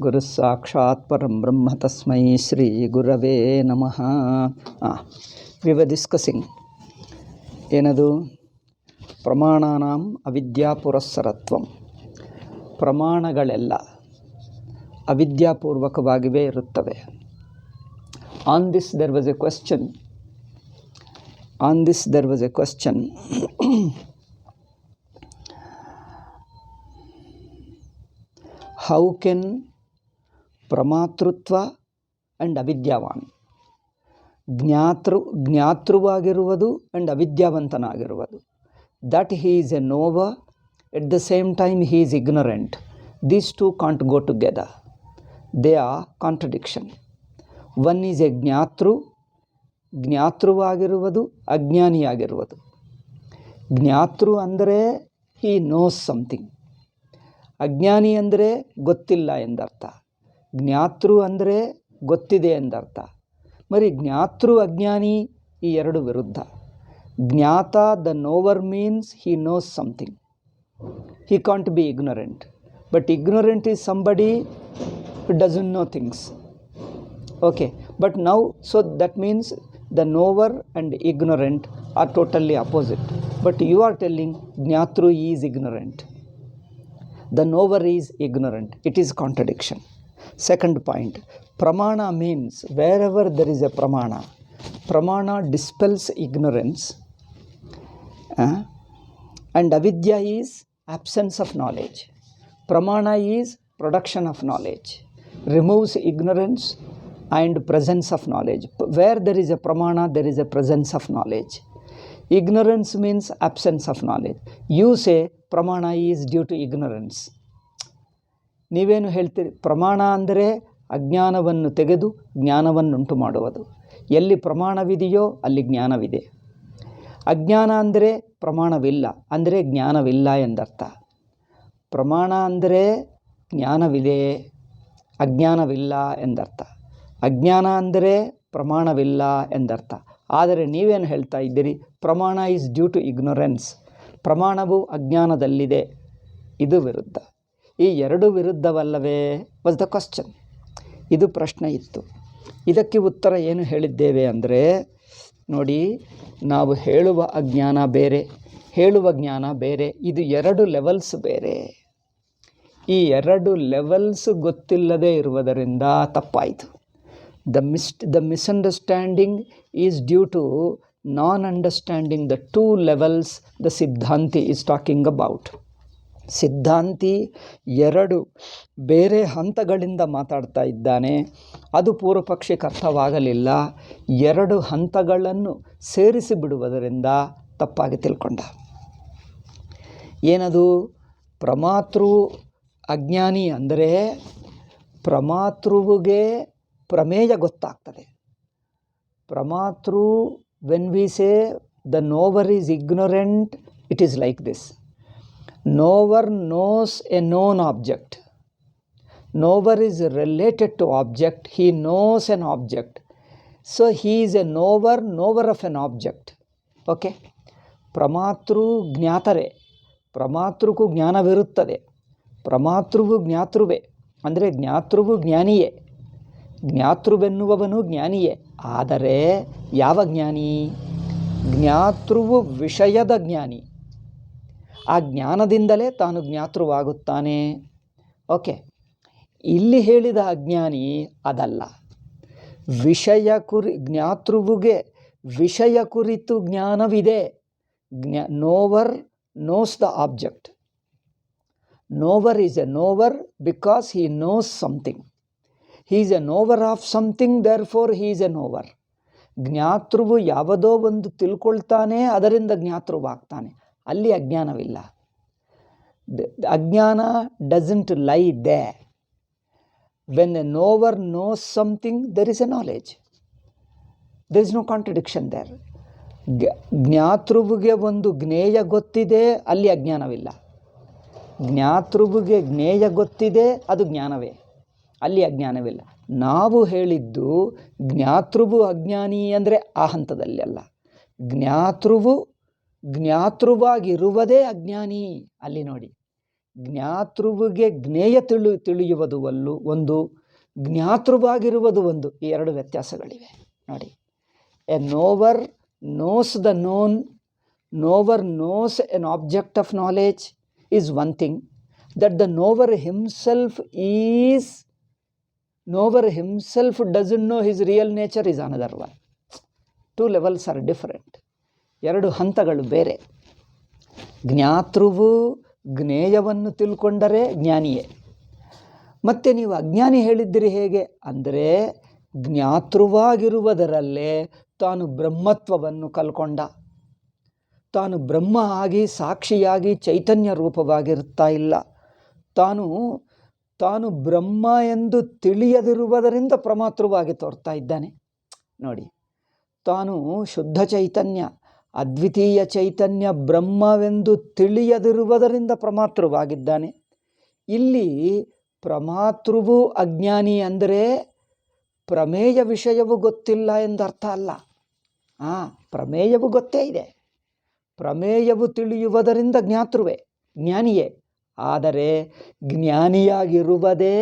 ಗುರು ಸಾಕ್ಷಾತ್ ಪರಂ ಬ್ರಹ್ಮ ತಸ್ಮೈ ಶ್ರೀ ಗುರವೇ ನಮಃ. ವಿ ವರ್ ಡಿಸ್ಕಸಿಂಗ್ ಏನದು ಪ್ರಮಾಣಾನಾಂ ಅವಿದ್ಯಾಪುರಸ್ಸರತ್ವಂ. ಪ್ರಮಾಣಗಳೆಲ್ಲ ಅವಿದ್ಯಾಪೂರ್ವಕವಾಗಿಯೇ ಇರುತ್ತವೆ. On this there was a question how can ಪ್ರಮಾತೃತ್ವ ಆ್ಯಂಡ್ ಅವಿದ್ಯಾವಾನ್, ಜ್ಞಾತೃವಾಗಿರುವುದು ಆ್ಯಂಡ್ ಅವಿದ್ಯಾವಂತನಾಗಿರುವುದು, that he is a knower, at the same time he is ignorant. These two can't go together. They are contradiction. One is a ಜ್ಞಾತೃವಾಗಿರುವುದು, ಅಜ್ಞಾನಿಯಾಗಿರುವುದು. ಜ್ಞಾತೃ ಅಂದರೆ he knows something. ಅಜ್ಞಾನಿ ಅಂದರೆ ಗೊತ್ತಿಲ್ಲ ಎಂದರ್ಥ. ಜ್ಞಾತೃ ಅಂದರೆ ಗೊತ್ತಿದೆ ಎಂದರ್ಥ. మరి ಜ್ಞಾತೃ ಅಜ್ಞಾನಿ ಈ ಎರಡು ವಿರುದ್ಧ. ಜ್ಞಾತ, the knower means he knows something. He can't be ignorant. But ignorant is somebody who doesn't know things. Okay, but now, so that means the knower and ignorant are totally opposite. But you are telling ಜ್ಞಾತೃ is ignorant. The knower is ignorant. It is contradiction. Second point, pramana means wherever there is a pramana dispels ignorance, and avidya is absence of knowledge. Pramana is production of knowledge, removes ignorance and presence of knowledge. Where there is a pramana, there is a presence of knowledge. Ignorance means absence of knowledge. You say ಪ್ರಮಾಣ is due to ignorance. ನೀವೇನು ಹೇಳ್ತೀರಿ? ಪ್ರಮಾಣ ಅಂದರೆ ಅಜ್ಞಾನವನ್ನು ತೆಗೆದು ಜ್ಞಾನವನ್ನುಂಟು ಮಾಡುವುದು. ಎಲ್ಲಿ ಪ್ರಮಾಣವಿದೆಯೋ ಅಲ್ಲಿ ಜ್ಞಾನವಿದೆ. ಅಜ್ಞಾನ ಅಂದರೆ ಪ್ರಮಾಣವಿಲ್ಲ, ಅಂದರೆ ಜ್ಞಾನವಿಲ್ಲ ಎಂದರ್ಥ. ಪ್ರಮಾಣ ಅಂದರೆ ಜ್ಞಾನವಿದೆ, ಅಜ್ಞಾನವಿಲ್ಲ ಎಂದರ್ಥ. ಅಜ್ಞಾನ ಅಂದರೆ ಪ್ರಮಾಣವಿಲ್ಲ ಎಂದರ್ಥ. ಆದರೆ ನೀವೇನು ಹೇಳ್ತಾ ಇದ್ದೀರಿ? ಪ್ರಮಾಣ ಈಸ್ ಡ್ಯೂ ಟು ಇಗ್ನೊರೆನ್ಸ್. ಪ್ರಮಾಣವು ಅಜ್ಞಾನದಲ್ಲಿದೆ. ಇದು ವಿರುದ್ಧ. ಈ ಎರಡು ವಿರುದ್ಧವಲ್ಲವೇ ವಾಸ್ ದ ಕ್ವಶ್ಚನ್. ಇದು ಪ್ರಶ್ನೆ ಇತ್ತು. ಇದಕ್ಕೆ ಉತ್ತರ ಏನು ಹೇಳಿದ್ದೇವೆ ಅಂದರೆ, ನೋಡಿ, ನಾವು ಹೇಳುವ ಅಜ್ಞಾನ ಬೇರೆ, ಹೇಳುವ ಜ್ಞಾನ ಬೇರೆ. ಇದು ಎರಡು ಲೆವೆಲ್ಸ್ ಬೇರೆ. ಈ ಎರಡು ಲೆವೆಲ್ಸ್ ಗೊತ್ತಿಲ್ಲದೆ ಇರುವುದರಿಂದ ತಪ್ಪಾಯಿತು. The misunderstanding is due to non-understanding the two levels the Siddhanti is talking about. ಸಿದ್ಧಾಂತಿ ಎರಡು ಬೇರೆ ಹಂತಗಳಿಂದ ಮಾತಾಡ್ತಾ ಇದ್ದಾನೆ. ಅದು ಪೂರ್ವಪಕ್ಷಕ್ಕೆ ಅರ್ಥವಾಗಲಿಲ್ಲ. ಎರಡು ಹಂತಗಳನ್ನು ಸೇರಿಸಿ ಬಿಡುವುದರಿಂದ ತಪ್ಪಾಗಿ ತಿಳ್ಕೊಂಡ. ಏನದು? ಪ್ರಮಾತೃ ಅಜ್ಞಾನಿ ಅಂದರೆ ಪ್ರಮಾತೃವಿಗೆ ಪ್ರಮೇಯ ಗೊತ್ತಾಗ್ತದೆ. ಪ್ರಮಾತೃ, when we say the knower is ignorant, it is like this. Knower knows a known object. Knower is related to object. He knows an object. So he is a knower of an object. Okay? ಪ್ರಮಾತೃ ಜ್ಞಾತರೇ. ಪ್ರಮಾತೃಗೂ ಜ್ಞಾನವಿರುತ್ತದೆ. ಪ್ರಮಾತೃವು ಜ್ಞಾತೃವೇ. ಅಂದರೆ ಜ್ಞಾತೃವು ಜ್ಞಾನಿಯೇ. ಜ್ಞಾತೃವೆನ್ನುವವನು ಜ್ಞಾನಿಯೇ. ಆದರೆ ಯಾವ ಜ್ಞಾನಿ? ಜ್ಞಾತೃವು ವಿಷಯದ ಜ್ಞಾನಿ. ಆ ಜ್ಞಾನದಿಂದಲೇ ತಾನು ಜ್ಞಾತೃವಾಗುತ್ತಾನೆ. Okay, ಇಲ್ಲಿ ಹೇಳಿದ ಅಜ್ಞಾನಿ ಅದಲ್ಲ. ಜ್ಞಾತೃವಿಗೆ ವಿಷಯ ಕುರಿತು ಜ್ಞಾನವಿದೆ. Knower knows the object. Knower is a knower because he knows something. He is a knower of something, therefore he is a knower. ಜ್ಞಾತೃವು ಯಾವುದೋ ಒಂದು ತಿಳ್ಕೊಳ್ತಾನೆ, ಅದರಿಂದ ಜ್ಞಾತೃವಾಗ್ತಾನೆ. ಅಲ್ಲಿ ಅಜ್ಞಾನವಿಲ್ಲ. ಅಜ್ಞಾನ doesn't lie there. When a knower knows something, there is a knowledge. There is no contradiction there. ಜ್ಞಾತೃವಿಗೆ ಒಂದು ಜ್ಞೇಯ ಗೊತ್ತಿದೆ, ಅಲ್ಲಿ ಅಜ್ಞಾನವಿಲ್ಲ. ಜ್ಞಾತೃವಿಗೆ ಜ್ಞೇಯ ಗೊತ್ತಿದೆ, ಅದು ಜ್ಞಾನವೇ, ಅಲ್ಲಿ ಅಜ್ಞಾನವಿಲ್ಲ. ನಾವು ಹೇಳಿದ್ದು ಜ್ಞಾತೃವು ಅಜ್ಞಾನಿ ಅಂದರೆ ಆ ಹಂತದಲ್ಲಿ ಅಲ್ಲ. ಜ್ಞಾತೃವಾಗಿರುವುದೇ ಅಜ್ಞಾನಿ. ಅಲ್ಲಿ ನೋಡಿ, ಜ್ಞಾತೃವಿಗೆ ಜ್ಞೇಯ ತಿಳಿಯುವುದು ಒಂದು, ಜ್ಞಾತೃವಾಗಿರುವುದು ಒಂದು. ಈ ಎರಡು ವ್ಯತ್ಯಾಸಗಳಿವೆ ನೋಡಿ. A knower knows the known, knower knows an object of knowledge is one thing. That the knower himself doesn't know his real nature is another one. Two levels are different. ಎರಡು ಹಂತಗಳು ಬೇರೆ. ಜ್ಞಾತೃವು ಜ್ಞೇಯವನ್ನು ತಿಳ್ಕೊಂಡರೆ ಜ್ಞಾನಿಯೇ. ಮತ್ತು ನೀವು ಅಜ್ಞಾನಿ ಹೇಳಿದ್ದೀರಿ ಹೇಗೆ ಅಂದರೆ, ಜ್ಞಾತೃವಾಗಿರುವುದರಲ್ಲೇ ತಾನು ಬ್ರಹ್ಮತ್ವವನ್ನು ಕಲ್ಕೊಂಡ. ತಾನು ಬ್ರಹ್ಮ ಆಗಿ ಸಾಕ್ಷಿಯಾಗಿ ಚೈತನ್ಯ ರೂಪವಾಗಿರುತ್ತಾ ಇಲ್ಲ. ತಾನು ಬ್ರಹ್ಮ ಎಂದು ತಿಳಿಯದಿರುವುದರಿಂದ ಪ್ರಮಾತೃವಾಗಿ ತೋರ್ತಾ ಇದ್ದಾನೆ ನೋಡಿ. ತಾನು ಶುದ್ಧ ಚೈತನ್ಯ, ಅದ್ವಿತೀಯ ಚೈತನ್ಯ, ಬ್ರಹ್ಮವೆಂದು ತಿಳಿಯದಿರುವುದರಿಂದ ಪ್ರಮಾತೃವಾಗಿದ್ದಾನೆ. ಇಲ್ಲಿ ಪ್ರಮಾತೃವು ಅಜ್ಞಾನಿ ಅಂದರೆ ಪ್ರಮೇಯ ವಿಷಯವು ಗೊತ್ತಿಲ್ಲ ಎಂದರ್ಥ ಅಲ್ಲ. ಪ್ರಮೇಯವು ಗೊತ್ತೇ ಇದೆ. ಪ್ರಮೇಯವು ತಿಳಿಯುವುದರಿಂದ ಜ್ಞಾನಿಯೇ. ಆದರೆ ಜ್ಞಾನಿಯಾಗಿರುವುದೇ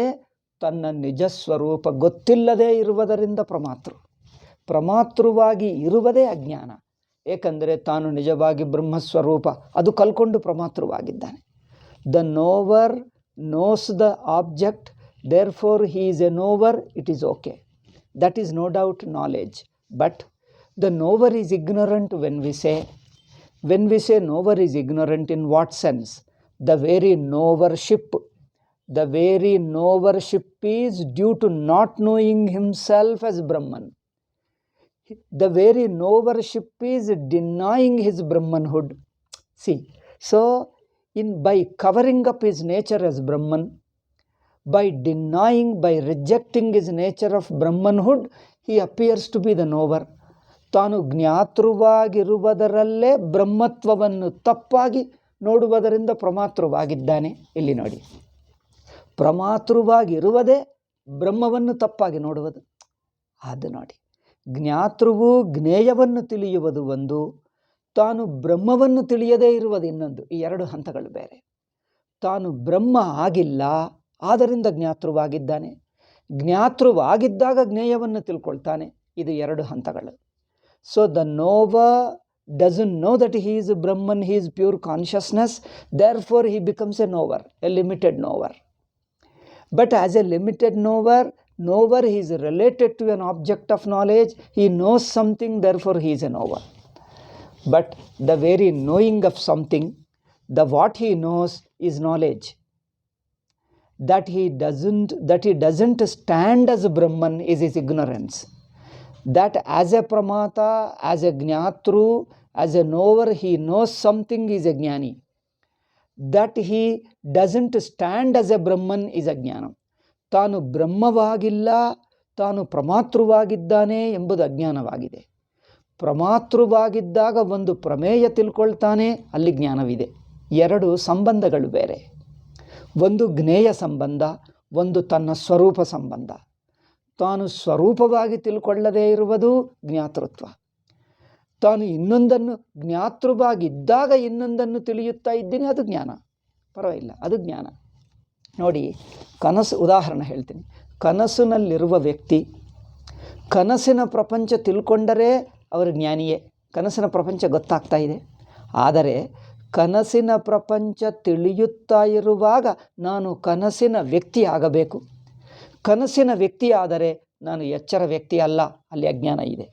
ತನ್ನ ನಿಜ ಸ್ವರೂಪ ಗೊತ್ತಿಲ್ಲದೇ ಇರುವುದರಿಂದ ಪ್ರಮಾತೃವಾಗಿ ಇರುವುದೇ ಅಜ್ಞಾನ. ಏಕೆಂದರೆ ತಾನು ನಿಜವಾಗಿ ಬ್ರಹ್ಮಸ್ವರೂಪ, ಅದು ಕಲ್ಕೊಂಡು ಪ್ರಮಾತೃವಾಗಿದ್ದಾನೆ. The knower knows the object, therefore he is a knower, it is okay. That is no doubt knowledge. But the knower is ignorant when we say knower is ignorant, in what sense? The very knowership is due to not knowing himself as Brahman. The very knowership is denying his Brahmanhood. See, so by covering up his nature as Brahman, by rejecting his nature of Brahmanhood, he appears to be the knower. ತಾನು ಜ್ಞಾತೃವಾಗಿರುವುದರಲ್ಲೇ ಬ್ರಹ್ಮತ್ವವನ್ನು ತಪ್ಪಾಗಿ ನೋಡುವುದರಿಂದ ಪ್ರಮಾತೃವಾಗಿದ್ದಾನೆ. ಇಲ್ಲಿ ನೋಡಿ, ಪ್ರಮಾತೃವಾಗಿರುವುದೇ ಬ್ರಹ್ಮವನ್ನು ತಪ್ಪಾಗಿ ನೋಡುವುದು. ಅದು ನೋಡಿ, ಜ್ಞಾತೃವು ಜ್ಞೇಯವನ್ನು ತಿಳಿಯುವುದು ಒಂದು, ತಾನು ಬ್ರಹ್ಮವನ್ನು ತಿಳಿಯದೇ ಇರುವುದು ಇನ್ನೊಂದು. ಈ ಎರಡು ಹಂತಗಳು ಬೇರೆ. ತಾನು ಬ್ರಹ್ಮ ಆಗಿಲ್ಲ, ಆದ್ದರಿಂದ ಜ್ಞಾತೃವಾಗಿದ್ದಾನೆ. ಜ್ಞಾತೃವಾಗಿದ್ದಾಗ ಜ್ಞೇಯವನ್ನು ತಿಳ್ಕೊಳ್ತಾನೆ. ಇದು ಎರಡು ಹಂತಗಳು. So the nowhere doesn't know that he is Brahman, he is pure consciousness, therefore he becomes a knower, a limited knower. But as a limited knower, he is related to an object of knowledge, he knows something, therefore he is a knower. But the very knowing of something, what he knows is knowledge. That he doesn't stand as a Brahman is his ignorance. That as a pramata, as a gnatru, as a knower, he knows something is a jnani. That he doesn't stand as a Brahman is a jnanam. ತಾನು ಬ್ರಹ್ಮವಾಗಿಲ್ಲ, ತಾನು ಪ್ರಮಾತೃವಾಗಿದ್ದಾನೆ ಎಂಬುದು ಅಜ್ಞಾನವಾಗಿದೆ. ಪ್ರಮಾತೃವಾಗಿದ್ದಾಗ ಒಂದು ಪ್ರಮೇಯ ತಿಳ್ಕೊಳ್ತಾನೆ, ಅಲ್ಲಿ ಜ್ಞಾನವಿದೆ. ಎರಡು ಸಂಬಂಧಗಳು ಬೇರೆ. ಒಂದು ಜ್ಞೇಯ ಸಂಬಂಧ, ಒಂದು ತನ್ನ ಸ್ವರೂಪ ಸಂಬಂಧ. ತಾನು ಸ್ವರೂಪವಾಗಿ ತಿಳ್ಕೊಳ್ಳದೇ ಇರುವುದು ಜ್ಞಾತೃತ್ವ. ತಾನು ಇನ್ನೊಂದನ್ನು ಜ್ಞಾತೃವಾಗಿದ್ದಾಗ ಇನ್ನೊಂದನ್ನು ತಿಳಿಯುತ್ತಾ ಇದ್ದೀನಿ, ಅದು ಜ್ಞಾನ. ಪರವಾಗಿಲ್ಲ, ಅದು ಜ್ಞಾನ. ನೋಡಿ, ಉದಾಹರಣೆ ಹೇಳ್ತೀನಿ. ಕನಸಿನಲ್ಲಿರುವ ವ್ಯಕ್ತಿ ಕನಸಿನ ಪ್ರಪಂಚ ತಿಳ್ಕೊಂಡರೆ ಅವರು ಜ್ಞಾನಿಯೇ. ಕನಸಿನ ಪ್ರಪಂಚ ಗೊತ್ತಾಗ್ತಾ ಇದೆ. ಆದರೆ ಕನಸಿನ ಪ್ರಪಂಚ ತಿಳಿಯುತ್ತಾ ಇರುವಾಗ ನಾನು ಕನಸಿನ ವ್ಯಕ್ತಿ ಆಗಬೇಕು. ಕನಸಿನ ವ್ಯಕ್ತಿ ಆದರೆ ನಾನು ಎಚ್ಚರ ವ್ಯಕ್ತಿ ಅಲ್ಲ, ಅಲ್ಲಿ ಅಜ್ಞಾನ ಇದೆ.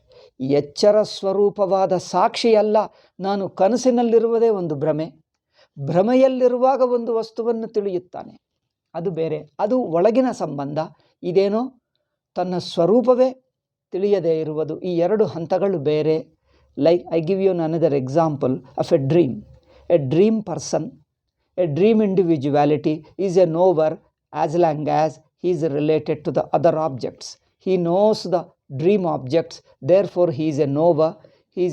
ಎಚ್ಚರ ಸ್ವರೂಪವಾದ ಸಾಕ್ಷಿ ಅಲ್ಲ, ನಾನು ಕನಸಿನಲ್ಲಿರುವುದೇ ಒಂದು ಭ್ರಮೆಯಲ್ಲಿರುವಾಗ ಒಂದು ವಸ್ತುವನ್ನು ತಿಳಿಯುತ್ತಾನೆ, ಅದು ಬೇರೆ. ಅದು ಒಳಗಿನ ಸಂಬಂಧ. ಇದೇನೋ ತನ್ನ ಸ್ವರೂಪವೇ ತಿಳಿಯದೇ ಇರುವುದು. ಈ ಎರಡು ಹಂತಗಳು ಬೇರೆ. Like I give you another example of a dream person, a dream individuality is a knower as long as he is related to the other objects. He knows the dream objects, therefore he is a knower. He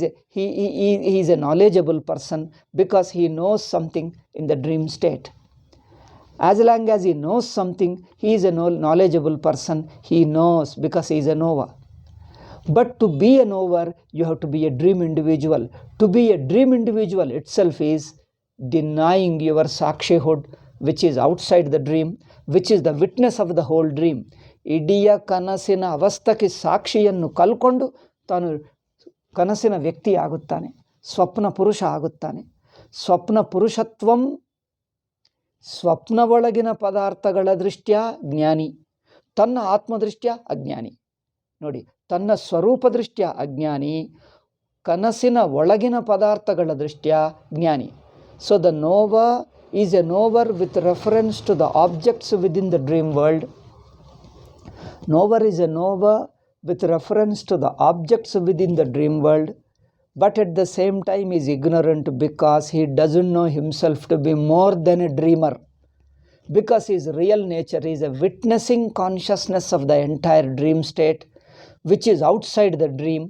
is a knowledgeable person because he knows something in the dream state. As long as he knows something, he is a knowledgeable person. He knows because he is a knower. But to be a knower, you have to be a dream individual. To be a dream individual itself is denying your sakshihood, which is outside the dream, which is the witness of the whole dream. ಇಡೀ ಕನಸಿನ ಅವಸ್ಥಕ್ಕೆ ಸಾಕ್ಷಿಯನ್ನು ಕಲ್ಕೊಂಡು ತಾನು ಕನಸಿನ ವ್ಯಕ್ತಿ ಆಗುತ್ತಾನೆ, ಸ್ವಪ್ನ ಪುರುಷ ಆಗುತ್ತಾನೆ. ಸ್ವಪ್ನ ಪುರುಷತ್ವಂ ಸ್ವಪ್ನ ಒಳಗಿನ ಪದಾರ್ಥಗಳ ದೃಷ್ಟ್ಯ ಜ್ಞಾನಿ, ತನ್ನ ಆತ್ಮದೃಷ್ಟ್ಯ ಅಜ್ಞಾನಿ. ನೋಡಿ, ತನ್ನ ಸ್ವರೂಪ ದೃಷ್ಟ್ಯ ಅಜ್ಞಾನಿ, ಕನಸಿನ ಒಳಗಿನ ಪದಾರ್ಥಗಳ ದೃಷ್ಟ್ಯ ಜ್ಞಾನಿ. So the knower is a knower with reference to the objects within the dream world. Knower is a knower with reference to the objects within the dream world, but at the same time is ignorant because he doesn't know himself to be more than a dreamer, because his real nature is a witnessing consciousness of the entire dream state, which is outside the dream.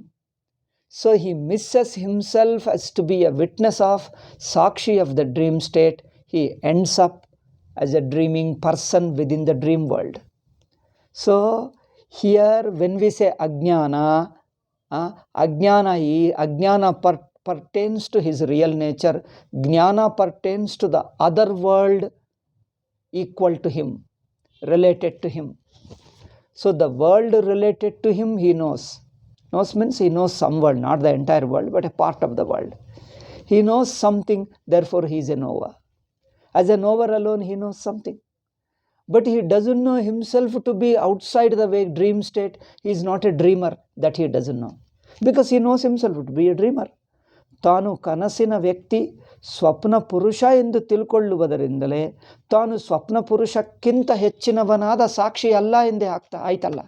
So he misses himself as to be a witness of Sakshi of the dream state. He ends up as a dreaming person within the dream world. So here when we say ajnana, ajnana pertains to his real nature. Jnana pertains to the other world equal to him, related to him. So the world related to him he knows. Knows means he knows some world, not the entire world, but a part of the world. He knows something, therefore he is a knower. As a knower alone he knows something. But he doesn't know himself to be outside the dream state. He is not a dreamer, that he doesn't know. Because he knows himself to be a dreamer. ತಾನು ಕನಸಿನ ವ್ಯಕ್ತಿ ಸ್ವಪ್ನ ಪುರುಷ ಎಂದು ತಿಳ್ಕೊಳ್ಳುವುದರಿಂದಲೇ ತಾನು ಸ್ವಪ್ನ ಪುರುಷಕ್ಕಿಂತ ಹೆಚ್ಚಿನವನಾದ ಸಾಕ್ಷಿ ಅಲ್ಲ ಎಂದೇ ಆಯ್ತಲ್ಲ.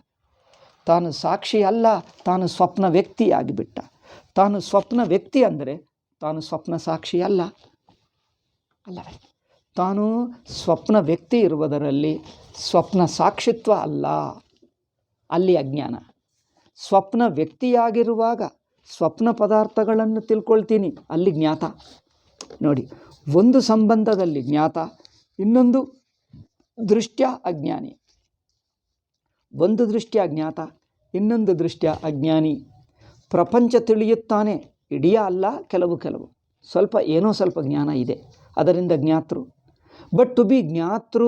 ತಾನು ಸಾಕ್ಷಿ ಅಲ್ಲ, ತಾನು ಸ್ವಪ್ನ ವ್ಯಕ್ತಿ ಆಗಿಬಿಟ್ಟ. ತಾನು ಸ್ವಪ್ನ ವ್ಯಕ್ತಿ ಅಂದರೆ ತಾನು ಸ್ವಪ್ನ ಸಾಕ್ಷಿ ಅಲ್ಲ, ಅಲ್ಲವೇ? ತಾನು ಸ್ವಪ್ನ ವ್ಯಕ್ತಿ ಇರುವುದರಲ್ಲಿ ಸ್ವಪ್ನ ಸಾಕ್ಷಿತ್ವ ಅಲ್ಲ, ಅಲ್ಲಿ ಅಜ್ಞಾನ. ಸ್ವಪ್ನ ವ್ಯಕ್ತಿಯಾಗಿರುವಾಗ ಸ್ವಪ್ನ ಪದಾರ್ಥಗಳನ್ನು ತಿಳ್ಕೊಳ್ತೀನಿ, ಅಲ್ಲಿ ಜ್ಞಾತ. ನೋಡಿ, ಒಂದು ಸಂಬಂಧದಲ್ಲಿ ಜ್ಞಾತ, ಇನ್ನೊಂದು ದೃಷ್ಟ್ಯ ಅಜ್ಞಾನಿ. ಒಂದು ದೃಷ್ಟ್ಯ ಜ್ಞಾತ, ಇನ್ನೊಂದು ದೃಷ್ಟ್ಯ ಅಜ್ಞಾನಿ. ಪ್ರಪಂಚ ತಿಳಿಯುತ್ತಾನೆ, ಇಡೀ ಅಲ್ಲ, ಕೆಲವು ಸ್ವಲ್ಪ ಏನೋ ಸ್ವಲ್ಪ ಜ್ಞಾನ ಇದೆ, ಅದರಿಂದ ಜ್ಞಾತೃ. ಬಟ್ ಟು ಬಿ ಜ್ಞಾತೃ,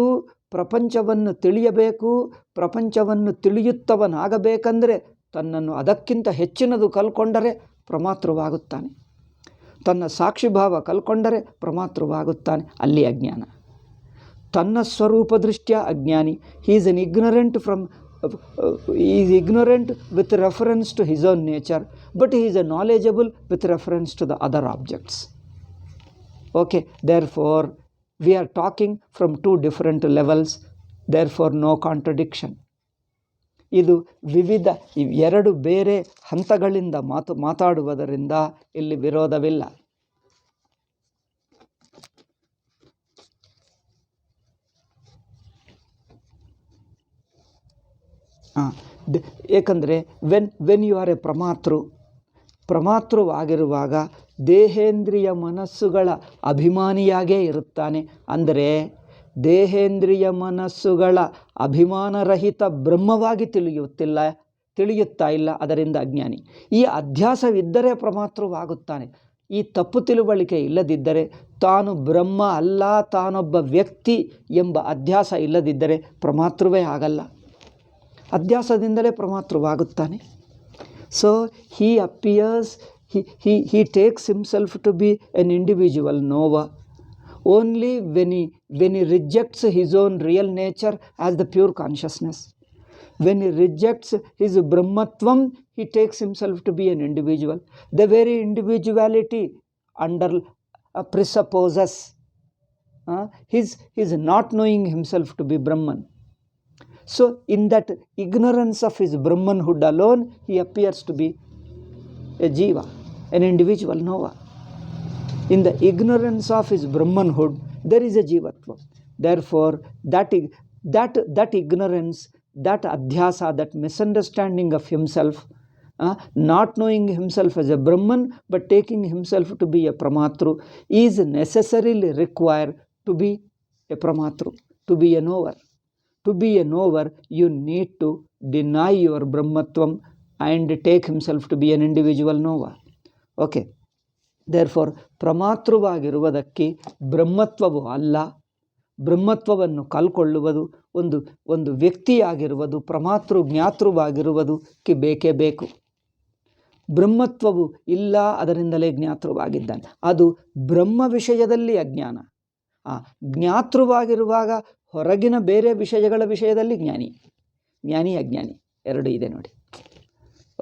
ಪ್ರಪಂಚವನ್ನು ತಿಳಿಯಬೇಕು, ಪ್ರಪಂಚವನ್ನು ತಿಳಿಯುತ್ತವನಾಗಬೇಕಂದರೆ ತನ್ನನ್ನು ಅದಕ್ಕಿಂತ ಹೆಚ್ಚಿನದು ಕಲ್ಕೊಂಡರೆ ಪ್ರಮಾತೃವಾಗುತ್ತಾನೆ. ತನ್ನ ಸಾಕ್ಷಿಭಾವ ಕಲ್ಕೊಂಡರೆ ಪ್ರಮಾತೃವಾಗುತ್ತಾನೆ, ಅಲ್ಲಿ ಅಜ್ಞಾನ. ತನ್ನ ಸ್ವರೂಪ ದೃಷ್ಟ್ಯ ಅಜ್ಞಾನಿ. He is an ignorant with reference to his own nature, but he is a knowledgeable with reference to the other objects. Okay, therefore we are talking from two different levels, therefore no contradiction. ಇದು ವಿವಿಧ ಎರಡು ಬೇರೆ ಹಂತಗಳಿಂದ ಮಾತಾಡುವುದರಿಂದ ಇಲ್ಲಿ ವಿರೋಧವಿಲ್ಲ. ಏಕೆಂದರೆ when you are A ಪ್ರಮಾತೃವಾಗಿರುವಾಗ ದೇಹೇಂದ್ರಿಯ ಮನಸ್ಸುಗಳ ಅಭಿಮಾನಿಯಾಗೇ ಇರುತ್ತಾನೆ. ಅಂದರೆ ದೇಹೇಂದ್ರಿಯ ಮನಸ್ಸುಗಳ ಅಭಿಮಾನರಹಿತ ಬ್ರಹ್ಮವಾಗಿ ತಿಳಿಯುತ್ತಾ ಇಲ್ಲ, ಅದರಿಂದ ಅಜ್ಞಾನಿ. ಈ ಅಧ್ಯಾಸವಿದ್ದರೆ ಪ್ರಮಾತೃವಾಗುತ್ತಾನೆ. ಈ ತಪ್ಪು ತಿಳುವಳಿಕೆ ಇಲ್ಲದಿದ್ದರೆ, ತಾನು ಬ್ರಹ್ಮ ಅಲ್ಲ, ತಾನೊಬ್ಬ ವ್ಯಕ್ತಿ ಎಂಬ ಅಧ್ಯಾಸ ಇಲ್ಲದಿದ್ದರೆ ಪ್ರಮಾತೃವೇ ಆಗಲ್ಲ. ಅಧ್ಯಾಸದಿಂದಲೇ ಪ್ರಮಾತೃವಾಗುತ್ತಾನೆ. So he appears, he takes himself to be an individual knower only when he rejects his own real nature as the pure consciousness. When he rejects his brahmatvam, he takes himself to be an individual. The very individuality presupposes his not knowing himself to be Brahman. So in that ignorance of his Brahmanhood alone, he appears to be a jiva, an individual knower. In the ignorance of his Brahmanhood, there is a jivatva. Therefore, that ignorance, that adhyasa, that misunderstanding of himself, not knowing himself as a Brahman, but taking himself to be a pramatru, is necessarily required to be a pramatru, to be a knower. To be a knower, you need to deny your Brahmatvam and take himself to be an individual knower. Okay. Therefore, ಪ್ರಮಾತೃವಾಗಿರುವುದಕ್ಕೆ ಬ್ರಹ್ಮತ್ವವು ಅಲ್ಲ, ಬ್ರಹ್ಮತ್ವವನ್ನು ಕಲ್ಕೊಳ್ಳುವುದು, ಒಂದು ವ್ಯಕ್ತಿಯಾಗಿರುವುದು, ಪ್ರಮಾತೃ ಜ್ಞಾತೃವಾಗಿರುವುದಕ್ಕೆ ಬೇಕೇ ಬೇಕು. ಬ್ರಹ್ಮತ್ವವು ಇಲ್ಲ, ಅದರಿಂದಲೇ ಜ್ಞಾತೃವಾಗಿದ್ದಾನೆ. ಅದು ಬ್ರಹ್ಮ ವಿಷಯದಲ್ಲಿ ಅಜ್ಞಾನ. ಜ್ಞಾತೃವಾಗಿರುವಾಗ ಹೊರಗಿನ ಬೇರೆ ವಿಷಯಗಳ ವಿಷಯದಲ್ಲಿ ಜ್ಞಾನಿ ಅಜ್ಞಾನಿ ಎರಡು ಇದೆ ನೋಡಿ.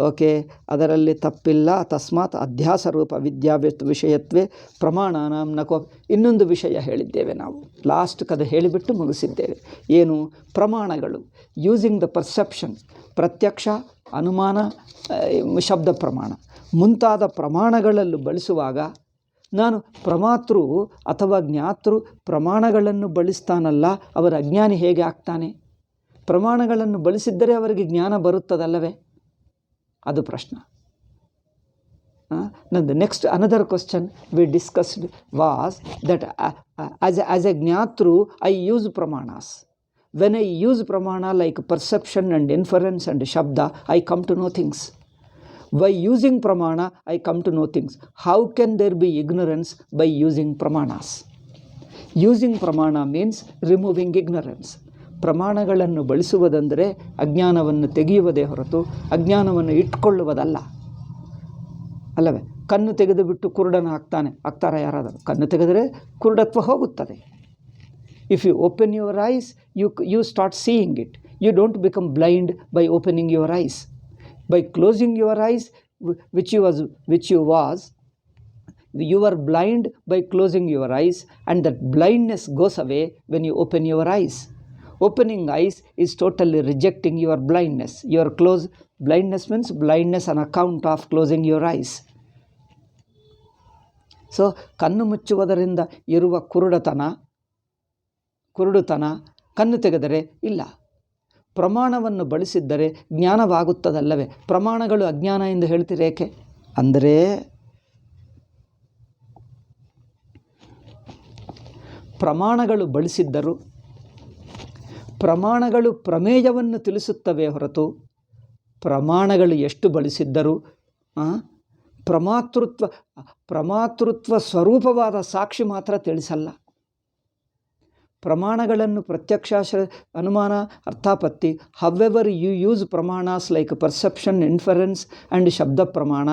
ಓಕೆ, ಅದರಲ್ಲಿ ತಪ್ಪಿಲ್ಲ. ತಸ್ಮಾತ್ ಅಧ್ಯಾಸ ರೂಪ ವಿದ್ಯಾ ವಿಷಯತ್ವೇ ಪ್ರಮಾಣಾನಾಂ ನಕೋ. ಇನ್ನೊಂದು ವಿಷಯ ಹೇಳಿದ್ದೇವೆ ನಾವು, ಲಾಸ್ಟ್ ಕದೆ ಹೇಳಿಬಿಟ್ಟು ಮುಗಿಸಿದ್ದೇವೆ. ಏನು? ಪ್ರಮಾಣಗಳು. ಯೂಸಿಂಗ್ ದ ಪರ್ಸೆಪ್ಷನ್, ಪ್ರತ್ಯಕ್ಷ, ಅನುಮಾನ, ಶಬ್ದ ಪ್ರಮಾಣ ಮುಂತಾದ ಪ್ರಮಾಣಗಳಲ್ಲೂ ಬಳಸುವಾಗ ನಾನು ಪ್ರಮಾತೃ ಅಥವಾ ಜ್ಞಾತೃ ಪ್ರಮಾಣಗಳನ್ನು ಬಳಸ್ತಾನಲ್ಲ, ಅವರ ಅಜ್ಞಾನಿ ಹೇಗೆ ಆಗ್ತಾನೆ? ಪ್ರಮಾಣಗಳನ್ನು ಬಳಸಿದ್ದರೆ ಅವರಿಗೆ ಜ್ಞಾನ ಬರುತ್ತದಲ್ಲವೇ? ಅದು ಪ್ರಶ್ನೆ. The next another question we discussed was that as a ಜ್ಞಾತೃ I use pramanas. When I use pramana like perception and inference and shabda, I come to know things. By using pramana, I come to know things. How can there be ignorance by using pramanas? Using pramana means removing ignorance. ಪ್ರಮಾಣಗಳನ್ನು ಬಳಸುವುದೆಂದರೆ ಅಜ್ಞಾನವನ್ನು ತೆಗೆಯುವುದೇ ಹೊರತು ಅಜ್ಞಾನವನ್ನು ಇಟ್ಕೊಳ್ಳುವುದಲ್ಲ, ಅಲ್ಲವೇ? ಕಣ್ಣು ತೆಗೆದು ಬಿಟ್ಟು ಕುರುಡನ ಆಗ್ತಾರಾ ಯಾರಾದರೂ? ಕಣ್ಣು ತೆಗೆದರೆ ಕುರುಡತ್ವ ಹೋಗುತ್ತದೆ. If you open your eyes, you start seeing it. You don't become blind by opening your eyes. By closing your eyes, which you were blind by closing your eyes, and that blindness goes away when you open your eyes. Opening eyes is totally rejecting your blindness. Your blindness means blindness on account of closing your eyes. So ಕಣ್ಣು ಮುಚ್ಚುವುದರಿಂದ ಇರುವ ಕುರುಡುತನ ಕಣ್ಣು ತೆಗೆದರೆ ಇಲ್ಲ. ಪ್ರಮಾಣವನ್ನು ಬಳಸಿದ್ದರೆ ಜ್ಞಾನವಾಗುತ್ತದಲ್ಲವೇ? ಪ್ರಮಾಣಗಳು ಅಜ್ಞಾನ ಎಂದು ಹೇಳ್ತೀರೇಕೆ ಅಂದರೆ, ಪ್ರಮಾಣಗಳು ಬಳಸಿದ್ದರು, ಪ್ರಮಾಣಗಳು ಪ್ರಮೇಯವನ್ನು ತಿಳಿಸುತ್ತವೆ ಹೊರತು ಪ್ರಮಾಣಗಳು ಎಷ್ಟು ಬಳಸಿದ್ದರೂ ಪ್ರಮಾತೃತ್ವ ಸ್ವರೂಪವಾದ ಸಾಕ್ಷಿ ಮಾತ್ರ ತಿಳಿಸಲ್ಲ. ಪ್ರಮಾಣಗಳನ್ನು ಪ್ರತ್ಯಕ್ಷ, ಅನುಮಾನ, ಅರ್ಥಾಪತ್ತಿ, ಹವೆವರ್ ಯು ಯೂಸ್ ಪ್ರಮಾಣಸ್ ಲೈಕ್ ಪರ್ಸೆಪ್ಷನ್, ಇನ್ಫರೆನ್ಸ್ ಆ್ಯಂಡ್ ಶಬ್ದ ಪ್ರಮಾಣ,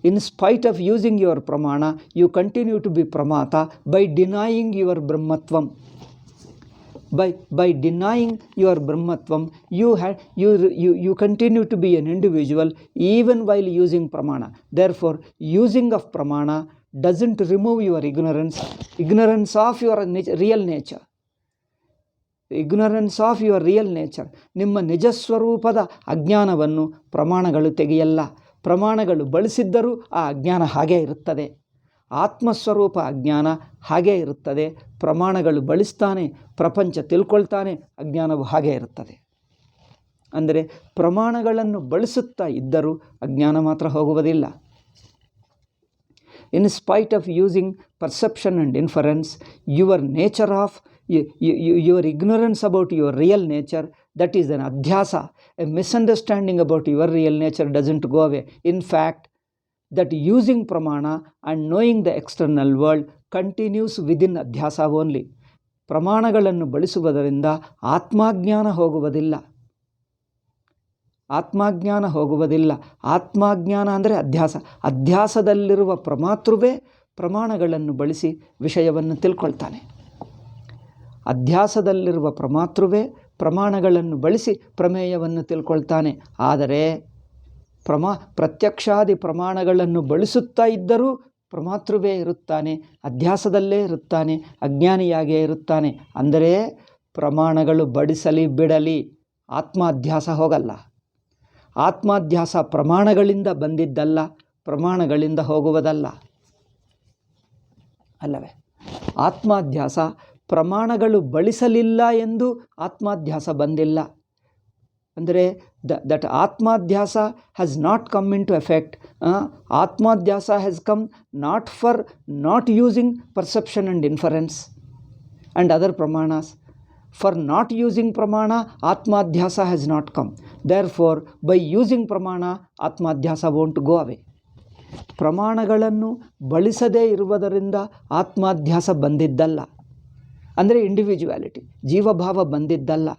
in spite of using your ಪ್ರಮಾಣ ಯು ಕಂಟಿನ್ಯೂ ಟು ಬಿ ಪ್ರಮಾತ ಬೈ ಡಿನಾಯಿಂಗ್ ಯುವರ್ ಬ್ರಹ್ಮತ್ವಂ. By denying your brahmatvam, you continue to be an individual even while using pramana. Therefore, using of pramana doesn't remove your ignorance of your real nature. Ignorance of your real nature. ನಿಮ್ಮ ನಿಜಸ್ವರೂಪದ ಅಜ್ಞಾನವನ್ನು ಪ್ರಮಾಣಗಳು ತೆಗೆಯಲ್ಲ. ಪ್ರಮಾಣಗಳು ಬಳಸಿದ್ದರೂ ಆ ಅಜ್ಞಾನ ಹಾಗೇ ಇರುತ್ತದೆ. ಆತ್ಮಸ್ವರೂಪ ಅಜ್ಞಾನ ಹಾಗೇ ಇರುತ್ತದೆ. ಪ್ರಮಾಣಗಳು ಬಳಸ್ತಾನೆ, ಪ್ರಪಂಚ ತಿಳ್ಕೊಳ್ತಾನೆ, ಅಜ್ಞಾನವು ಹಾಗೇ ಇರುತ್ತದೆ. ಅಂದರೆ ಪ್ರಮಾಣಗಳನ್ನು ಬಳಸುತ್ತಾ ಇದ್ದರೂ ಅಜ್ಞಾನ ಮಾತ್ರ ಹೋಗುವುದಿಲ್ಲ. ಇನ್ spite of using perception and inference, your nature of your ignorance about your real nature, that is an adhyasa, a misunderstanding about your real nature doesn't go away. In fact, that using pramana and knowing the external world continues within adhyasa only. ಪ್ರಮಾಣಗಳನ್ನು ಬಳಸುವುದರಿಂದ ಆತ್ಮಾಜ್ಞಾನ ಹೋಗುವುದಿಲ್ಲ. ಆತ್ಮಾಜ್ಞಾನ ಅಂದರೆ ಅಧ್ಯಾಸದಲ್ಲಿರುವ ಪ್ರಮಾತೃವೇ ಪ್ರಮಾಣಗಳನ್ನು ಬಳಸಿ ವಿಷಯವನ್ನು ತಿಳ್ಕೊಳ್ತಾನೆ. ಅಧ್ಯಾಸದಲ್ಲಿರುವ ಪ್ರಮಾತೃವೇ ಪ್ರಮಾಣಗಳನ್ನು ಬಳಸಿ ಪ್ರಮೇಯವನ್ನು ತಿಳ್ಕೊಳ್ತಾನೆ. ಆದರೆ ಪ್ರತ್ಯಕ್ಷಾದಿ ಪ್ರಮಾಣಗಳನ್ನು ಬಳಸುತ್ತಾ ಇದ್ದರೂ ಪ್ರಮಾತೃವೇ ಇರುತ್ತಾನೆ, ಅಧ್ಯಾಸದಲ್ಲೇ ಇರುತ್ತಾನೆ, ಅಜ್ಞಾನಿಯಾಗೇ ಇರುತ್ತಾನೆ. ಅಂದರೆ ಪ್ರಮಾಣಗಳು ಬಡಿಸಲಿ ಬಿಡಲಿ, ಆತ್ಮಾಧ್ಯಾಸ ಹೋಗಲ್ಲ. ಆತ್ಮಾಧ್ಯಾಸ ಪ್ರಮಾಣಗಳಿಂದ ಬಂದಿದ್ದಲ್ಲ, ಪ್ರಮಾಣಗಳಿಂದ ಹೋಗುವುದಲ್ಲ, ಅಲ್ಲವೇ? ಆತ್ಮಾಧ್ಯಾಸ ಪ್ರಮಾಣಗಳು ಬಳಸಲಿಲ್ಲ ಎಂದು ಆತ್ಮಾಧ್ಯಾಸ ಬಂದಿಲ್ಲ. ಅಂದರೆ that atmadhyasa has not come into effect. Atmadhyasa has come not for not using perception and inference and other pramanas. For not using pramana, atmadhyasa has not come. Therefore, by using pramana, atmadhyasa won't go away. ಪ್ರಮಾಣಗಳನ್ನು ಬಳಸದೇ ಇರುವುದರಿಂದ ಆತ್ಮಾಧ್ಯಾಸ ಬಂದಿದ್ದಲ್ಲ. ಅಂದರೆ individuality, ಜೀವಭಾವ ಬಂದಿದ್ದಲ್ಲ.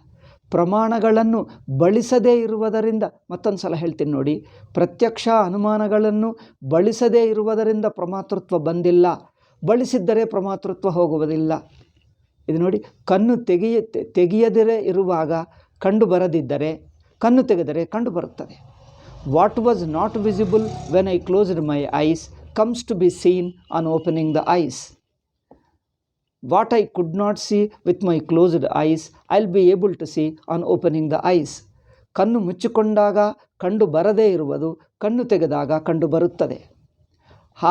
ಪ್ರಮಾಣಗಳನ್ನು ಬಳಸದೇ ಇರುವುದರಿಂದ, ಮತ್ತೊಂದು ಸಲ ಹೇಳ್ತೀನಿ ನೋಡಿ, ಪ್ರತ್ಯಕ್ಷ ಅನುಮಾನಗಳನ್ನು ಬಳಸದೇ ಇರುವುದರಿಂದ ಪ್ರಮಾತೃತ್ವ ಬಂದಿಲ್ಲ. ಬಳಸಿದ್ದರೆ ಪ್ರಮಾತೃತ್ವ ಹೋಗುವುದಿಲ್ಲ. ಇದು ನೋಡಿ, ಕಣ್ಣು ತೆಗೆಯದೇ ಇರುವಾಗ ಕಂಡು ಬರದಿದ್ದರೆ ಕಣ್ಣು ತೆಗೆದರೆ ಕಂಡು ಬರುತ್ತದೆ. What was not visible when I closed my eyes comes to be seen on opening the eyes. What I could not see with my closed eyes I will be able to see on opening the eyes. ಕಣ್ಣು ಮುಚ್ಚಿಕೊಂಡಾಗ ಕಂಡು ಬರದೇ ಇರುವುದು ಕಣ್ಣು ತೆಗೆದಾಗ ಕಂಡು ಬರುತ್ತದೆ.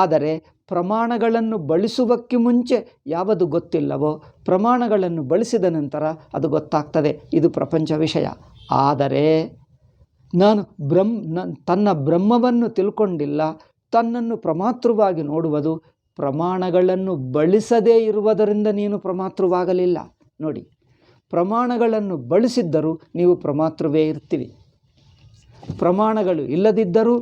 ಆದರೆ ಪ್ರಮಾಣಗಳನ್ನು ಬಳಸುವಕ್ಕೆ ಮುಂಚೆ ಯಾವುದು ಗೊತ್ತಿಲ್ಲವೋ ಪ್ರಮಾಣಗಳನ್ನು ಬಳಸಿದ ನಂತರ ಅದು ಗೊತ್ತಾಗ್ತದೆ. ಇದು ಪ್ರಪಂಚ ವಿಷಯ. ಆದರೆ ನಾನು ತನ್ನ ಬ್ರಹ್ಮವನ್ನು ತಿಳ್ಕೊಂಡಿಲ್ಲ, ತನ್ನನ್ನು ಪ್ರಮಾತೃವಾಗಿ ನೋಡುವುದು ಪ್ರಮಾಣಗಳನ್ನು ಬಳಸದೇ ಇರುವುದರಿಂದ ನೀನು ಪ್ರಮಾತೃವಾಗಲಿಲ್ಲ. ನೋಡಿ, ಪ್ರಮಾಣಗಳನ್ನು ಬಳಸಿದ್ದರೂ ನೀವು ಪ್ರಮಾತೃವೇ ಇರ್ತೀವಿ. ಪ್ರಮಾಣಗಳು ಇಲ್ಲದಿದ್ದರೂ,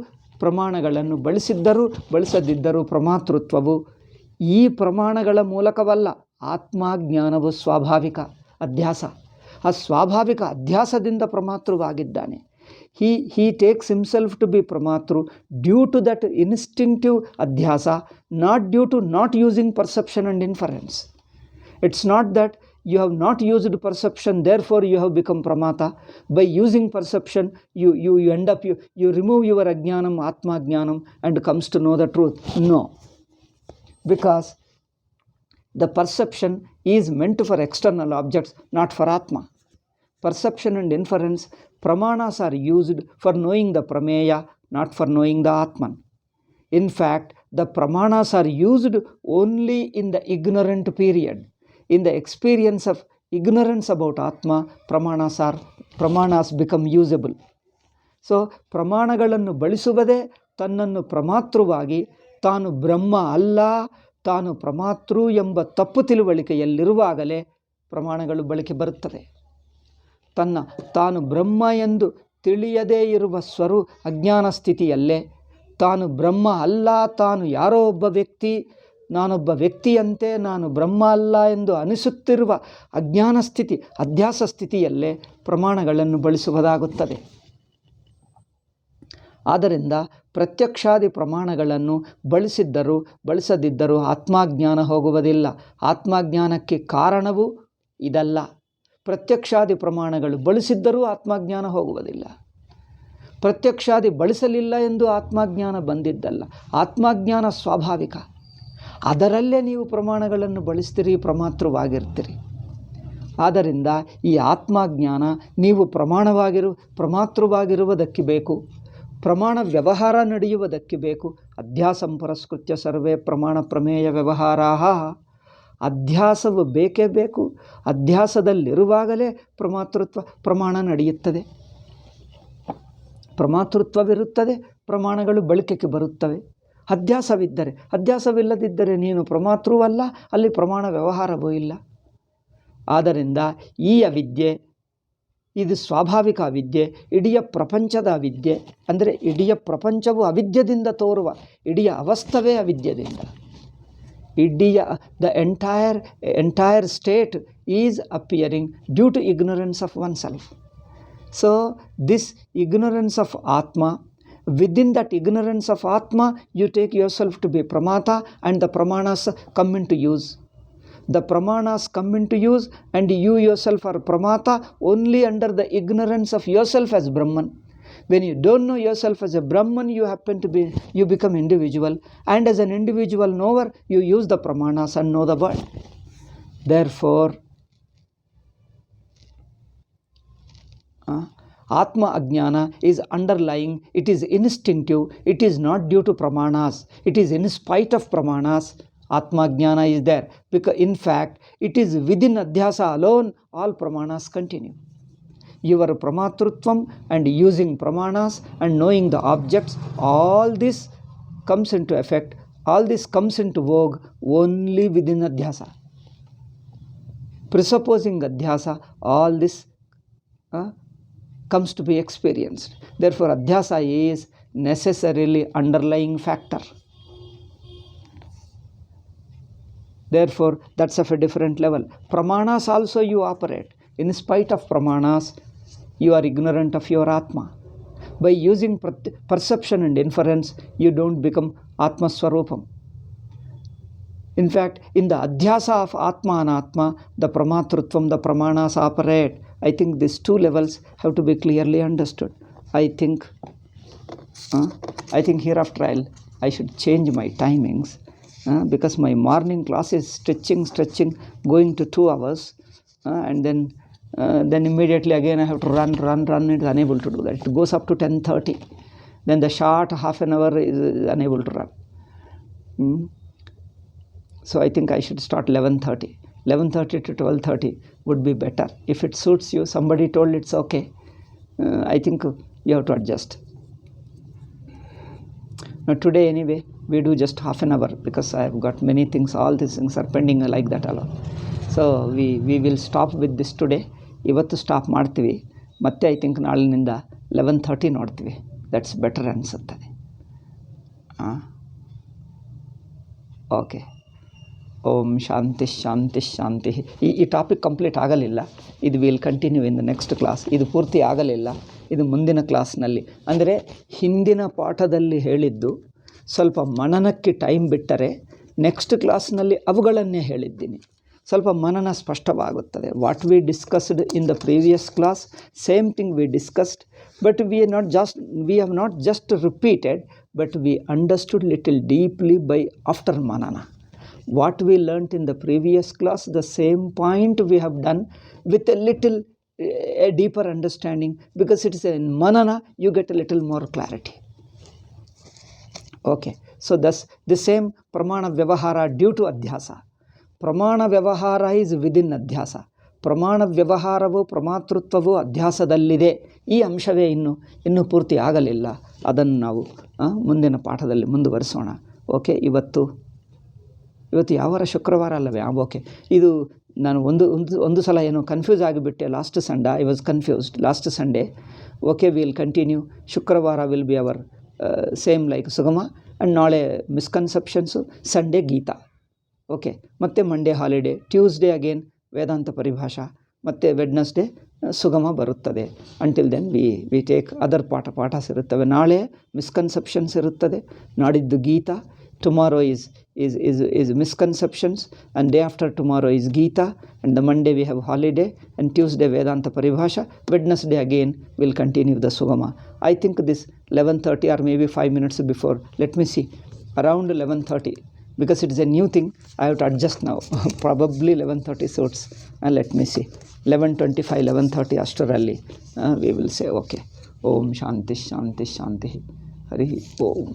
ಪ್ರಮಾಣಗಳನ್ನು ಬಳಸಿದ್ದರೂ ಬಳಸದಿದ್ದರೂ ಪ್ರಮಾತೃತ್ವವು ಈ ಪ್ರಮಾಣಗಳ ಮೂಲಕವಲ್ಲ. ಆತ್ಮಜ್ಞಾನವು ಸ್ವಾಭಾವಿಕ ಅಧ್ಯಾಸ. ಆ ಸ್ವಾಭಾವಿಕ ಅಧ್ಯಾಸದಿಂದ ಪ್ರಮಾತೃವಾಗಿದ್ದಾನೆ. he takes himself to be pramatru due to that instinctive adhyasa, not due to not using perception and inference. It's not that you have not used perception, therefore you have become pramata. By using perception, you end up, you remove your ajnanam, atma jnanam, and comes to know the truth. No, because the perception is meant for external objects, not for atma. Perception and inference, pramanas are used for knowing the prameya, not for knowing the atman. In fact, the pramanas are used only in the ignorant period. In the experience of ignorance about atma, pramanas become usable. So ಪ್ರಮಾಣಗಳನ್ನು ಬಳಸುವುದೇ ತನ್ನನ್ನು ಪ್ರಮಾತೃವಾಗಿ, ತಾನು ಬ್ರಹ್ಮ ಅಲ್ಲ, ತಾನು ಪ್ರಮಾತೃ ಎಂಬ ತಪ್ಪು ತಿಳುವಳಿಕೆಯಲ್ಲಿರುವಾಗಲೇ ಪ್ರಮಾಣಗಳು ಬಳಕೆ ಬರುತ್ತವೆ. ತಾನು ಬ್ರಹ್ಮ ಎಂದು ತಿಳಿಯದೇ ಇರುವ ಅಜ್ಞಾನ ಸ್ಥಿತಿಯಲ್ಲೇ, ತಾನು ಬ್ರಹ್ಮ ಅಲ್ಲ, ತಾನು ಯಾರೋ ಒಬ್ಬ ವ್ಯಕ್ತಿ, ನಾನೊಬ್ಬ ವ್ಯಕ್ತಿಯಂತೆ, ನಾನು ಬ್ರಹ್ಮ ಅಲ್ಲ ಎಂದು ಅನಿಸುತ್ತಿರುವ ಅಜ್ಞಾನ ಸ್ಥಿತಿ, ಅಧ್ಯಾಸ ಸ್ಥಿತಿಯಲ್ಲೇ ಪ್ರಮಾಣಗಳನ್ನು ಬಳಸುವುದಾಗುತ್ತದೆ. ಆದ್ದರಿಂದ ಪ್ರತ್ಯಕ್ಷಾದಿ ಪ್ರಮಾಣಗಳನ್ನು ಬಳಸಿದ್ದರೂ ಬಳಸದಿದ್ದರೂ ಆತ್ಮಜ್ಞಾನ ಹೋಗುವುದಿಲ್ಲ. ಆತ್ಮಜ್ಞಾನಕ್ಕೆ ಕಾರಣವು ಇದಲ್ಲ. ಪ್ರತ್ಯಕ್ಷಾದಿ ಪ್ರಮಾಣಗಳು ಬಳಸಿದ್ದರೂ ಆತ್ಮಜ್ಞಾನ ಹೋಗುವುದಿಲ್ಲ. ಪ್ರತ್ಯಕ್ಷಾದಿ ಬಳಸಲಿಲ್ಲ ಎಂದು ಆತ್ಮಜ್ಞಾನ ಬಂದಿದ್ದಲ್ಲ. ಆತ್ಮಜ್ಞಾನ ಸ್ವಾಭಾವಿಕ. ಅದರಲ್ಲೇ ನೀವು ಪ್ರಮಾಣಗಳನ್ನು ಬಳಸ್ತೀರಿ, ಪ್ರಮಾತೃವಾಗಿರ್ತೀರಿ. ಆದ್ದರಿಂದ ಈ ಆತ್ಮಜ್ಞಾನ ನೀವು ಪ್ರಮಾತೃವಾಗಿರುವುದಕ್ಕೆ ಬೇಕು. ಪ್ರಮಾಣ ವ್ಯವಹಾರ ನಡೆಯುವುದಕ್ಕೆ ಬೇಕು. ಅಧ್ಯಾಸಂ ಪುರಸ್ಕೃತ್ಯ ಸರ್ವೇ ಪ್ರಮಾಣ ಪ್ರಮೇಯ ವ್ಯವಹಾರಾಃ. ಅಧ್ಯಾಸವು ಬೇಕೇ ಬೇಕು. ಅಧ್ಯಾಸದಲ್ಲಿರುವಾಗಲೇ ಪ್ರಮಾಣ ನಡೆಯುತ್ತದೆ. ಪ್ರಮಾತೃತ್ವವಿರುತ್ತದೆ, ಪ್ರಮಾಣಗಳು ಬಳಕೆಗೆ ಬರುತ್ತವೆ. ಅಧ್ಯಾಸವಿಲ್ಲದಿದ್ದರೆ ನೀನು ಪ್ರಮಾತೃವಲ್ಲ, ಅಲ್ಲಿ ಪ್ರಮಾಣ ವ್ಯವಹಾರವೂ ಇಲ್ಲ. ಆದ್ದರಿಂದ ಈ ಅವಿದ್ಯೆ, ಇದು ಸ್ವಾಭಾವಿಕ ಅವಿದ್ಯೆ, ಇಡೀ ಪ್ರಪಂಚದ ಅವಿದ್ಯೆ. ಅಂದರೆ ಇಡೀ ಪ್ರಪಂಚವು ಅವಿದ್ಯದಿಂದ ತೋರುವ, ಇಡೀ ಅವಸ್ಥವೇ ಅವಿದ್ಯದಿಂದ. The entire state is appearing due to ignorance of oneself. So this ignorance of Atma, within that ignorance of Atma, you take yourself to be pramata, and the pramanas come into use. The pramanas come into use and you yourself are pramata only under the ignorance of yourself as Brahman. When you don't know yourself as a Brahman, you become individual, and as an individual knower, you use the pramanas and know the world. Therefore, Atma Ajnana is underlying, it is instinctive, it is not due to pramanas, it is in spite of pramanas. Atma Ajnana is there, because in fact, it is within Adhyasa alone, all pramanas continue. Your pramatrutvam and using pramanas and knowing the objects, all this comes into effect, all this comes into vogue only within Adhyasa. Presupposing Adhyasa, all this comes to be experienced. Therefore, Adhyasa is necessarily underlying factor. Therefore, that's of a different level. Pramanas also you operate. In spite of pramanas, you are ignorant of your Atma. By using perception and inference, you don't become Atma Swarupam. In fact, in the adhyasa of Atma and Atma, the Pramatrutvam, the Pramanas operate. I think these two levels have to be clearly understood. I think hereafter I should change my timings because my morning class is stretching, going to 2 hours, and then immediately again I have to run. It's unable to do that. It goes up to 10:30. Then the short half an hour is unable to run. So I think I should start 11:30. 11:30 to 12:30 would be better. If it suits you, somebody told it's okay. I think you have to adjust. Now today anyway, we do just half an hour because I have got many things. All these things are pending like that alone. So we will stop with this today. ಇವತ್ತು stop ಮಾಡ್ತೀವಿ. ಮತ್ತೆ I think ನಾಳಿನಿಂದ 11:30 ನೋಡ್ತೀವಿ. That's better ಅನಿಸುತ್ತದೆ. Okay. ಓಂ ಶಾಂತಿ ಶಾಂತಿ ಶಾಂತಿ. ಈ topic complete ಆಗಲಿಲ್ಲ. ಇದು will continue in the next class. ಇದು ಪೂರ್ತಿ ಆಗಲಿಲ್ಲ. ಇದು ಮುಂದಿನ ಕ್ಲಾಸ್ನಲ್ಲಿ, ಅಂದರೆ ಹಿಂದಿನ ಪಾಠದಲ್ಲಿ ಹೇಳಿದ್ದು ಸ್ವಲ್ಪ ಮನನಕ್ಕೆ ಟೈಮ್ ಬಿಟ್ಟರೆ ನೆಕ್ಸ್ಟ್ ಕ್ಲಾಸ್ನಲ್ಲಿ ಅವುಗಳನ್ನೇ ಹೇಳಿದ್ದೀನಿ. ಸ್ವಲ್ಪ ಮನನ ಸ್ಪಷ್ಟವಾಗುತ್ತದೆ. What we discussed in the previous class, same thing we discussed, but we have not just repeated, but we understood little deeply by after ಮನನ. What we learnt in the previous class, the same point we have done with a deeper understanding, because it is in manana you get a little more clarity. Okay, so thus the same pramana vyavahara due to adhyasa. Pramana vyavahara is within adhyasa. ಪ್ರಮಾಣ ವ್ಯವಹಾರವು ಪ್ರಮಾತೃತ್ವವು ಅಧ್ಯಾಸದಲ್ಲಿದೆ. ಈ ಅಂಶವೇ ಇನ್ನೂ ಪೂರ್ತಿ ಆಗಲಿಲ್ಲ. ಅದನ್ನು ನಾವು ಮುಂದಿನ ಪಾಠದಲ್ಲಿ ಮುಂದುವರಿಸೋಣ. ಓಕೆ, ಇವತ್ತು ಯಾವ ವಾರ? ಶುಕ್ರವಾರ ಅಲ್ಲವೇ? ಓಕೆ. ಇದು ನಾನು ಒಂದು ಸಲ ಏನೋ ಕನ್ಫ್ಯೂಸ್ ಆಗಿಬಿಟ್ಟೆ. Last Sunday I was confused. Last Sunday. Okay, will continue. ಶುಕ್ರವಾರ will be our same like ಸುಗಮ, ಆ್ಯಂಡ್ ನಾಳೆ ಮಿಸ್ಕನ್ಸೆಪ್ಷನ್ಸು, ಸಂಡೇ ಗೀತಾ. ಓಕೆ, ಮತ್ತು Monday holiday, Tuesday again Vedanta Paribhasha, ಮತ್ತು ವೆಡ್ನಸ್ಡೇ ಸುಗಮ ಬರುತ್ತದೆ. Until then we take other ಪಾಠಸ್ ಇರುತ್ತವೆ. ನಾಳೆ ಮಿಸ್ಕನ್ಸೆಪ್ಷನ್ಸ್ ಇರುತ್ತದೆ, ನಾಡಿದ್ದು Geetha. Tomorrow is misconceptions, and day after tomorrow is Gita, and the Monday we have holiday, and Tuesday Vedanta Paribhasha. Wednesday again we'll continue the Sugama. I think this 11:30 or maybe 5 minutes before, let me see, around 11:30, because it is a new thing, I have to adjust now. Probably 11:30 suits, and let me see, 11:25, 11:30 ashtaralli we will say okay. Om Shanti Shanti Shanti. Hari Om.